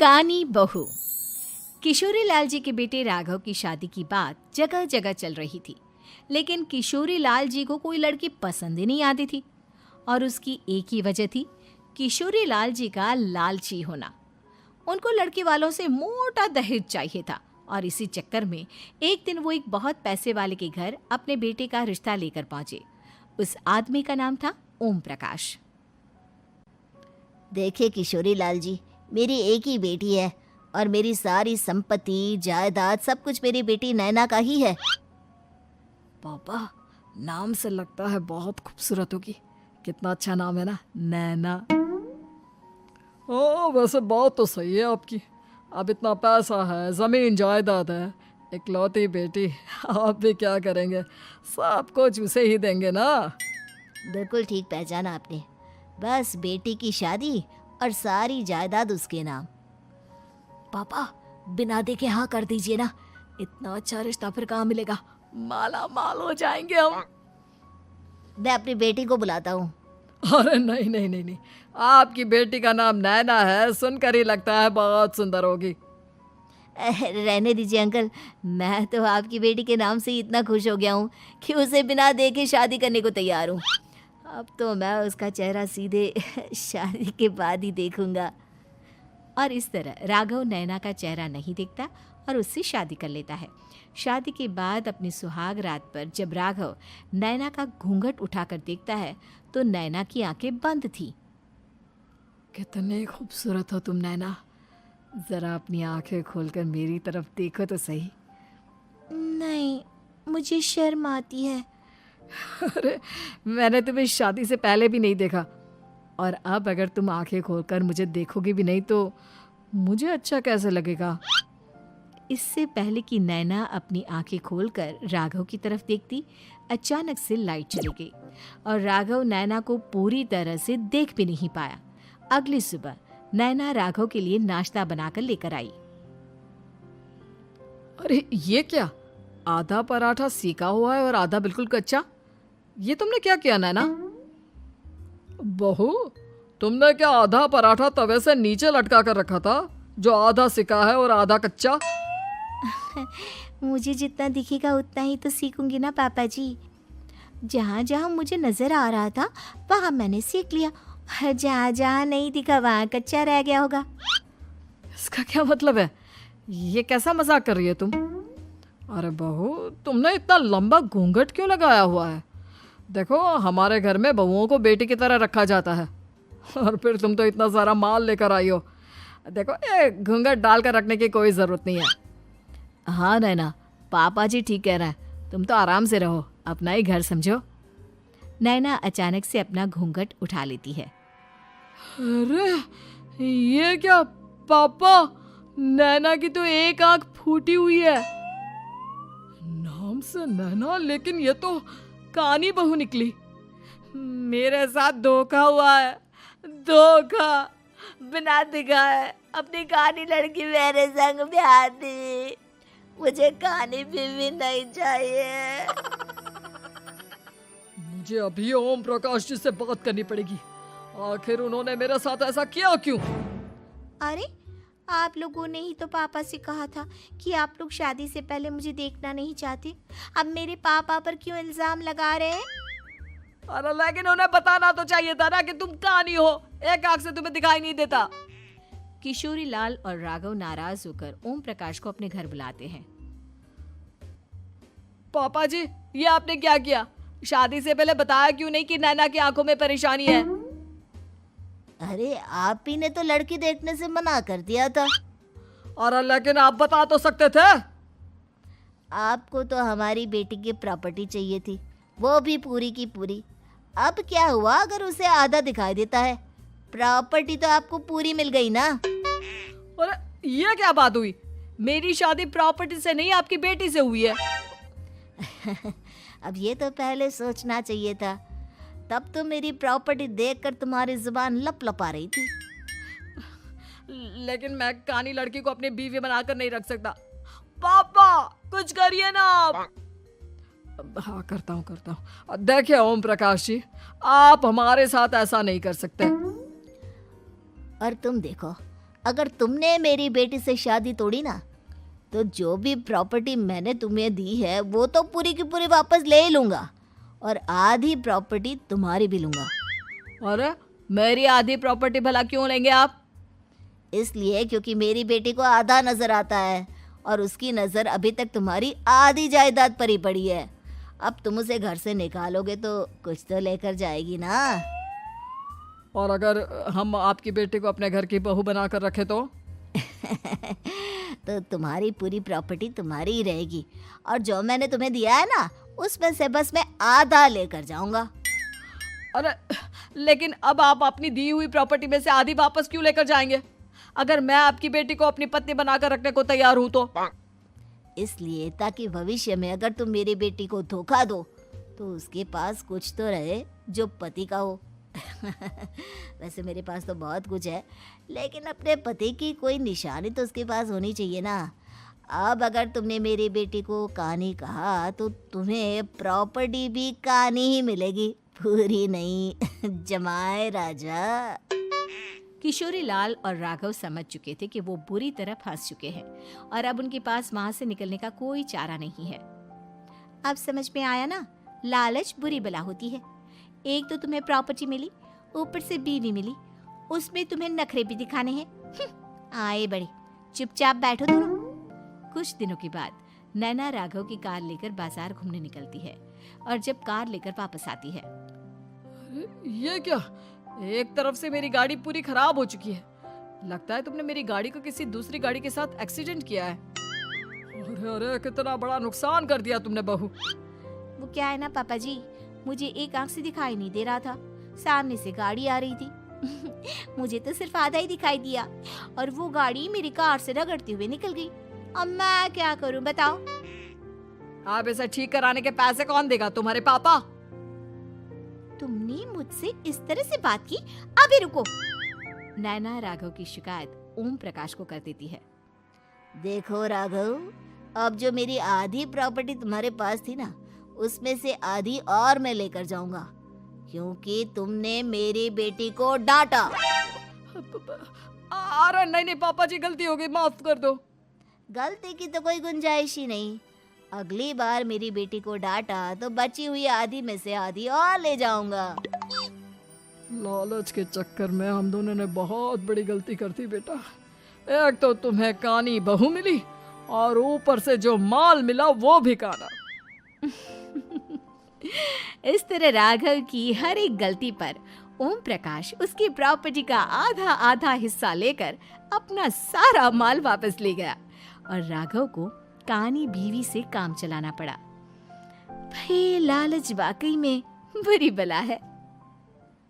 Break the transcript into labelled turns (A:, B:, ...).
A: कानी बहू। किशोरी लाल जी के बेटे राघव की शादी की बात जगह जगह चल रही थी, लेकिन किशोरी लाल जी को कोई लड़की पसंद ही नहीं आती थी। और उसकी एक ही वजह थी, किशोरी लाल जी का लालची होना। उनको लड़की वालों से मोटा दहेज चाहिए था और इसी चक्कर में एक दिन वो एक बहुत पैसे वाले के घर अपने बेटे का रिश्ता लेकर पहुंचे। उस आदमी का नाम था ओम प्रकाश।
B: देखिए किशोरी लाल जी, मेरी एक ही बेटी है और मेरी सारी संपत्ति जायदाद सब कुछ मेरी बेटी नैना का ही है।
C: पापा, नाम से लगता है बहुत खूबसूरत होगी। कितना अच्छा नाम है ना, नैना। ओ, वैसे बात तो सही है आपकी। अब इतना पैसा है, जमीन जायदाद है, इकलौती बेटी, आप भी क्या करेंगे? सब कुछ उसे ही देंगे ना।
B: बिल्कुल ठीक पहचाना आपने। बस बेटी की शादी और सारी जायदाद उसके नाम।
C: पापा, बिना देखे हाँ कर दीजिए ना। इतना अच्छा रिश्ता फिर कहाँ मिलेगा? माला माल हो जाएंगे हम।
B: मैं अपनी बेटी को बुलाता हूँ।
C: अरे नहीं नहीं नहीं नहीं, आपकी बेटी का नाम नैना है, सुनकर ही लगता है बहुत सुंदर होगी।
B: रहने दीजिए अंकल, मैं तो आपकी बेटी के नाम से ही इतना खुश हो गया हूँ कि उसे बिना देखे शादी करने को तैयार हूँ। अब तो मैं उसका चेहरा सीधे शादी के बाद ही देखूंगा।
A: और इस तरह राघव नैना का चेहरा नहीं देखता और उससे शादी कर लेता है। शादी के बाद अपनी सुहाग रात पर जब राघव नैना का घूंघट उठाकर देखता है तो नैना की आंखें बंद थी।
C: कितने खूबसूरत हो तुम नैना, जरा अपनी आंखें खोलकर मेरी तरफ देखो तो सही।
B: नहीं, मुझे शर्म आती है।
C: अरे, मैंने तुम्हें शादी से पहले भी नहीं देखा, और अब अगर तुम आंखें खोलकर मुझे देखोगी भी नहीं तो मुझे अच्छा कैसे लगेगा?
A: इससे पहले कि नैना अपनी आंखें खोलकर राघव की तरफ देखती, अचानक से लाइट चली गई और राघव नैना को पूरी तरह से देख भी नहीं पाया। अगली सुबह नैना राघव के लिए नाश्ता बनाकर लेकर आई।
C: अरे ये क्या, आधा पराठा सेका हुआ है और आधा बिल्कुल कच्चा। ये तुमने क्या किया नैना? बहू, तुमने क्या आधा पराठा तवे से नीचे लटका कर रखा था, जो आधा सिका है और आधा कच्चा?
B: मुझे जितना दिखेगा उतना ही तो सीखूंगी ना पापा जी। जहाँ जहाँ मुझे नजर आ रहा था वहाँ मैंने सीख लिया, जहाँ जहाँ नहीं दिखा वहाँ कच्चा रह गया होगा।
C: इसका क्या मतलब है? ये कैसा मजाक कर रही है तुम? अरे बहू, तुमने इतना लंबा घूंघट क्यों लगाया हुआ है? देखो, हमारे घर में बहुओं को बेटी की तरह रखा जाता है, और फिर तुम तो इतना सारा माल लेकर आई हो। देखो, ये घूंघट डालकर रखने की कोई ज़रूरत नहीं है।
A: हाँ नैना, पापा जी ठीक कह रहे हैं, तुम तो आराम से रहो, अपना ही घर समझो। नैना अचानक से अपना घूंघट उठा लेती है।
C: अरे ये क्या पापा, नैना की तो एक आंख फूटी हुई है। नाम से नैना, लेकिन ये तो कानी बहू निकली। मेरे साथ धोखा हुआ है, धोखा।
B: बिना दिखाए अपनी कानी लड़की मेरे संग ब्याह दी। मुझे कानी बीवी नहीं चाहिए।
C: मुझे अभी ओम प्रकाश जी से बात करनी पड़ेगी। आखिर उन्होंने मेरे साथ ऐसा किया क्यों?
B: अरे, आप लोगों ने ही तो पापा से कहा था कि आप लोग शादी से पहले मुझे देखना नहीं चाहते। अब मेरे पापा पर क्यों इल्जाम लगा रहे हैं?
C: अरे लेकिन उन्हें बताना तो चाहिए था ना कि तुम कानी हो, एक आंख से तुम्हें दिखाई नहीं देता।
A: किशोरी लाल और राघव नाराज होकर ओम प्रकाश को अपने घर बुलाते हैं।
C: पापा जी, ये आपने क्या किया? शादी से पहले बताया क्यों नहीं कि नैना की आंखों में परेशानी है?
B: अरे, आप ही ने तो लड़की देखने से मना कर दिया था।
C: और लेकिन आप बता तो सकते थे।
B: आपको तो हमारी बेटी की प्रॉपर्टी चाहिए थी, वो भी पूरी की पूरी। अब क्या हुआ अगर उसे आधा दिखाई देता है? प्रॉपर्टी तो आपको पूरी मिल गई ना।
C: अरे ये क्या बात हुई? मेरी शादी प्रॉपर्टी से नहीं, आपकी बेटी से हुई है।
B: अब ये तो पहले सोचना चाहिए था, तब तो मेरी प्रॉपर्टी देखकर तुम्हारी जुबान लप लपा रही थी।
C: लेकिन मैं कानी लड़की को अपनी बीवी बनाकर नहीं रख सकता। पापा, कुछ करिए ना आप। हाँ, करता हूँ। देखिए ओम प्रकाश जी, आप हमारे साथ ऐसा नहीं कर सकते।
B: और तुम देखो, अगर तुमने मेरी बेटी से शादी तोड़ी ना, तो जो भी प्रॉपर्टी मैंने तुम्हें दी है वो तो पूरी की पूरी वापस ले ही लूँगा, और आधी प्रॉपर्टी तुम्हारी भी लूँगा।
C: अरे मेरी आधी प्रॉपर्टी भला क्यों लेंगे आप?
B: इसलिए क्योंकि मेरी बेटी को आधा नज़र आता है और उसकी नज़र अभी तक तुम्हारी आधी जायदाद पर ही पड़ी है। अब तुम उसे घर से निकालोगे तो कुछ तो लेकर जाएगी ना।
C: और अगर हम आपकी बेटी को अपने घर की बहू बना कर रखे तो?
B: तो तुम्हारी पूरी प्रॉपर्टी तुम्हारी ही रहेगी, और जो मैंने तुम्हें दिया है ना, उसमें से बस मैं आधा लेकर जाऊंगा।
C: अरे लेकिन अब आप अपनी दी हुई प्रॉपर्टी में से आधी वापस क्यों लेकर जाएंगे? अगर मैं आपकी बेटी को अपनी पत्नी बनाकर रखने को तैयार हूं तो?
B: इसलिए ताकि भविष्य में अगर तुम मेरी बेटी को धोखा दो तो उसके पास कुछ तो रहे जो पति का हो। वैसे मेरे पास तो बहुत कुछ है, लेकिन अपने पति की कोई निशानी तो उसके पास होनी चाहिए ना। अब अगर तुमने मेरी बेटी को कहानी कहा तो तुम्हें प्रॉपर्टी भी कहानी ही मिलेगी, पूरी नहीं। जमाए राजा।
A: किशोरी लाल और राघव समझ चुके थे कि वो बुरी तरह फंस चुके हैं और अब उनके पास वहां से निकलने का कोई चारा नहीं है। अब समझ में आया ना, लालच बुरी बला होती है। एक तो तुम्हें प्रॉपर्टी मिली, ऊपर से बीवी मिली, उसमें तुम्हें नखरे भी दिखाने हैं। आए बड़े, चुपचाप बैठो दोनों। कुछ दिनों के बाद नैना राघव की कार लेकर बाजार घूमने निकलती है और जब कार लेकर वापस आती है,
C: ये क्या? एक तरफ से मेरी गाड़ी पूरी खराब हो चुकी है। लगता है तुमने मेरी गाड़ी को किसी दूसरी गाड़ी के साथ एक्सीडेंट किया है। अरे अरे कितना बड़ा नुकसान कर दिया तुमने बहू।
A: वो क्या है ना पापा जी, मुझे एक आंख से दिखाई नहीं दे रहा था, सामने से गाड़ी आ रही थी। मुझे तो सिर्फ आधा ही दिखाई दिया और वो गाड़ी मेरी कार से रगड़ते हुए निकल गई। अब मैं क्या करूं बताओ?
C: आप इसे ठीक कराने के पैसे कौन देगा? तुम्हारे पापा?
A: तुमने मुझसे इस तरह से बात की? अभी रुको। नैना राघव की शिकायत ओम प्रकाश को कर देती है।
B: देखो राघव, अब जो मेरी आधी प्रॉपर्टी तुम्हारे पास थी ना, उसमें से आधी और मैं लेकर जाऊंगा, क्योंकि तुमने मेरी बेटी को डांटा।
C: अरे नहीं नहीं पापा जी, गलती हो गई, माफ कर दो।
B: गलती की तो कोई गुंजाइश ही नहीं। अगली बार मेरी बेटी को डांटा तो बची हुई आधी में से आधी और ले जाऊंगा।
C: लालच के चक्कर में हम दोनों ने बहुत बड़ी गलती कर दी बेटा। एक तो तुम्हें कानी बहू मिली और ऊपर से जो माल मिला वो भी काना।
A: इस तरह राघव की हर एक गलती पर ओम प्रकाश उसकी प्रॉपर्टी का आधा आधा हिस्सा लेकर अपना सारा माल वापस ले गया और राघव को कानी बीवी से काम चलाना पड़ा। भाई लालच वाकई में बुरी बला है।